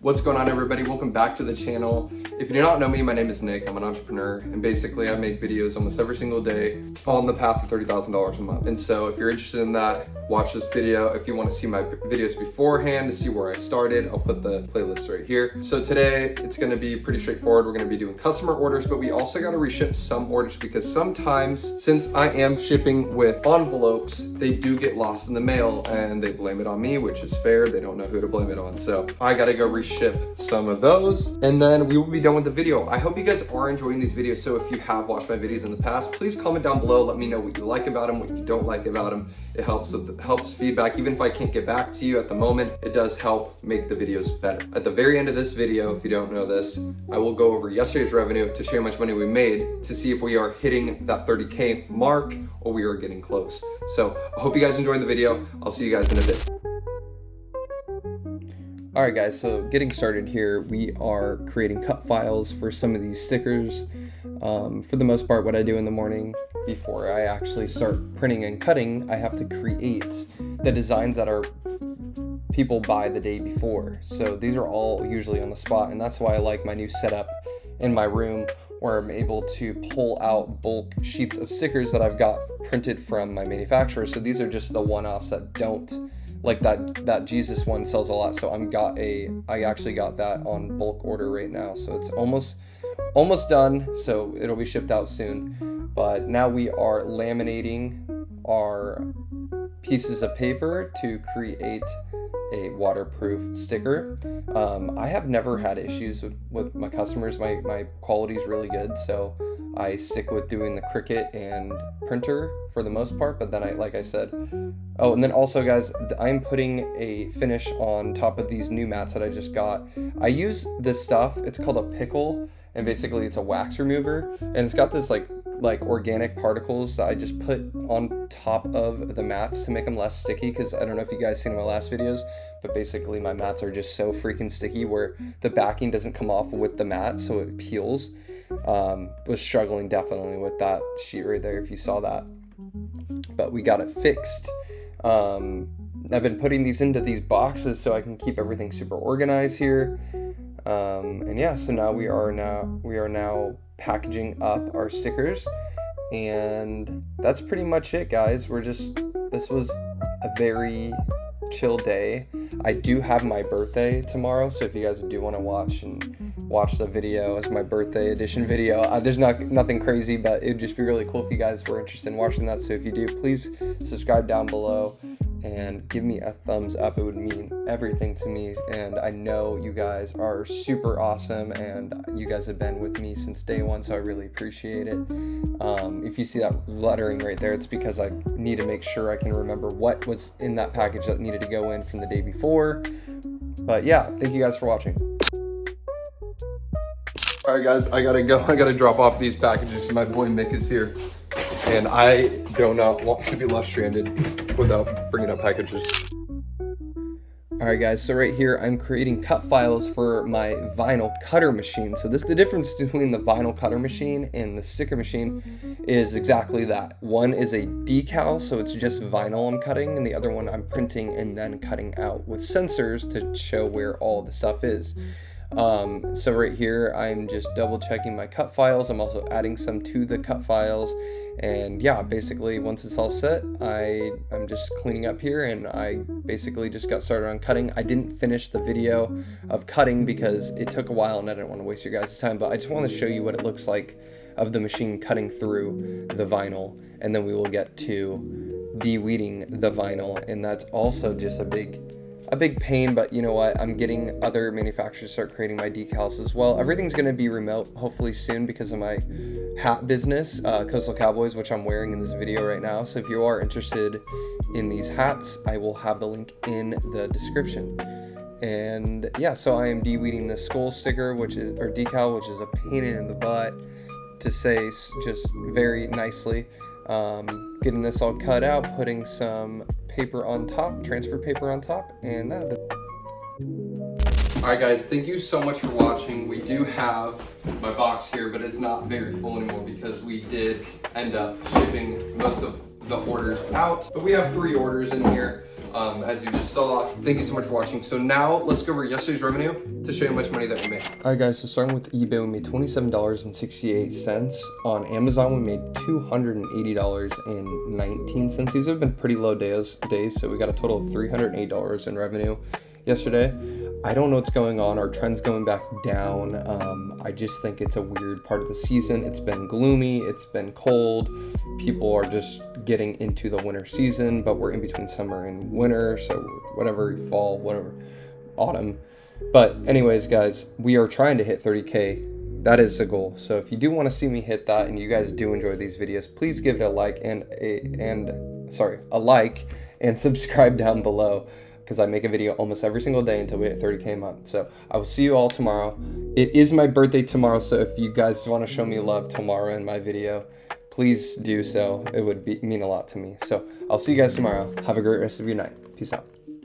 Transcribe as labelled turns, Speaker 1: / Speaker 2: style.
Speaker 1: What's going on, everybody? Welcome back to the channel. If you do not know me, my name is Nick. I'm an entrepreneur, and basically I make videos almost every single day on the path to $30,000 a month. And so if you're interested in that, watch this video. If you want to see my videos beforehand to see where I started, I'll put the playlist right here. So today it's going to be pretty straightforward. We're going to be doing customer orders, but we also got to reship some orders because sometimes, since I am shipping with envelopes, they do get lost in the mail and they blame it on me, which is fair. They don't know who to blame it on. So I got to go reship some of those, and then we will be done with the video. I hope you guys are enjoying these videos. So if you have watched my videos in the past, please comment down below. Let me know what you like about them, what you don't like about them. It helps feedback. Even if I can't get back to you at the moment, it does help make the videos better. At the very end of this video, if you don't know this, I will go over yesterday's revenue to show you how much money we made to see if we are hitting that 30K mark or we are getting close. So I hope you guys enjoyed the video. I'll see you guys in a bit. Alright guys, so getting started here, we are creating cut files for some of these stickers. For the most part, what I do in the morning before I actually start printing and cutting, I have to create the designs that are people buy the day before. So these are all usually on the spot, and that's why I like my new setup in my room, where I'm able to pull out bulk sheets of stickers that I've got printed from my manufacturer. So these are just the one-offs that don't, like that Jesus one sells a lot, so I actually got that on bulk order right now, so it's almost done, so it'll be shipped out soon. But now we are laminating our pieces of paper to create a waterproof sticker. I have never had issues with my customers. My quality is really good, so I stick with doing the Cricut and printer for the most part. But then like I said, oh, and then also guys, I'm putting a finish on top of these new mats that I just got. I use this stuff, it's called a pickle, and basically it's a wax remover, and it's got this like organic particles that I just put on top of the mats to make them less sticky, because I don't know if you guys seen my last videos, but basically my mats are just so freaking sticky where the backing doesn't come off with the mat, so it peels. Was struggling definitely with that sheet right there if you saw that, but we got it fixed. I've been putting these into these boxes so I can keep everything super organized here. And yeah, so now we are now packaging up our stickers, and that's pretty much it, guys. This was a very chill day. I do have my birthday tomorrow, so if you guys do want to watch the video as my birthday edition video, there's nothing crazy, but it'd just be really cool if you guys were interested in watching that. So if you do, please subscribe down below and give me a thumbs up. It would mean everything to me, and I know you guys are super awesome, and you guys have been with me since day one, so I really appreciate it. If you see that lettering right there, it's because I need to make sure I can remember what was in that package that needed to go in from the day before. But yeah, thank you guys for watching. All right guys, I gotta drop off these packages. My boy Mick is here, and I do not want to be left stranded without bringing up packages. Alright guys, so right here I'm creating cut files for my vinyl cutter machine. So the difference between the vinyl cutter machine and the sticker machine is exactly that. One is a decal, so it's just vinyl I'm cutting, and the other one I'm printing and then cutting out with sensors to show where all the stuff is. So right here I'm just double checking my cut files. I'm also adding some to the cut files, and yeah, basically once it's all set, I'm just cleaning up here, and I basically just got started on cutting. I didn't finish the video of cutting because it took a while and I didn't want to waste your guys' time, but I just want to show you what it looks like of the machine cutting through the vinyl, and then we will get to de-weeding the vinyl, and that's also just a big pain. But you know what, I'm getting other manufacturers to start creating my decals as well. Everything's going to be remote hopefully soon because of my hat business, Coastal Cowboys, which I'm wearing in this video right now. So if you are interested in these hats, I will have the link in the description. And yeah, so I am de-weeding the skull sticker, or decal, which is a pain in the butt to say just very nicely. Getting this all cut out, putting some paper on top, transfer paper on top, and that. Alright guys, thank you so much for watching. We do have my box here, but it's not very full anymore because we did end up shipping most of the orders out. But we have 3 orders in here. as you just saw. Thank you so much for watching. So now let's go over yesterday's revenue to show you how much money that we made. All right, guys, so starting with eBay, we made $27.68. On Amazon, we made $280.19. These have been pretty low days, so we got a total of $308 in revenue yesterday. I don't know what's going on. Our trend's going back down. I just think it's a weird part of the season. It's been gloomy, it's been cold. People are just getting into the winter season, but we're in between summer and winter, so whatever, fall, whatever, autumn. But anyways, guys, we are trying to hit 30K. That is the goal. So if you do want to see me hit that and you guys do enjoy these videos, please give it a like and subscribe down below, because I make a video almost every single day until we hit 30K a month. So I will see you all tomorrow. It is my birthday tomorrow, so if you guys want to show me love tomorrow in my video, please do so. It would mean a lot to me. So I'll see you guys tomorrow. Have a great rest of your night. Peace out.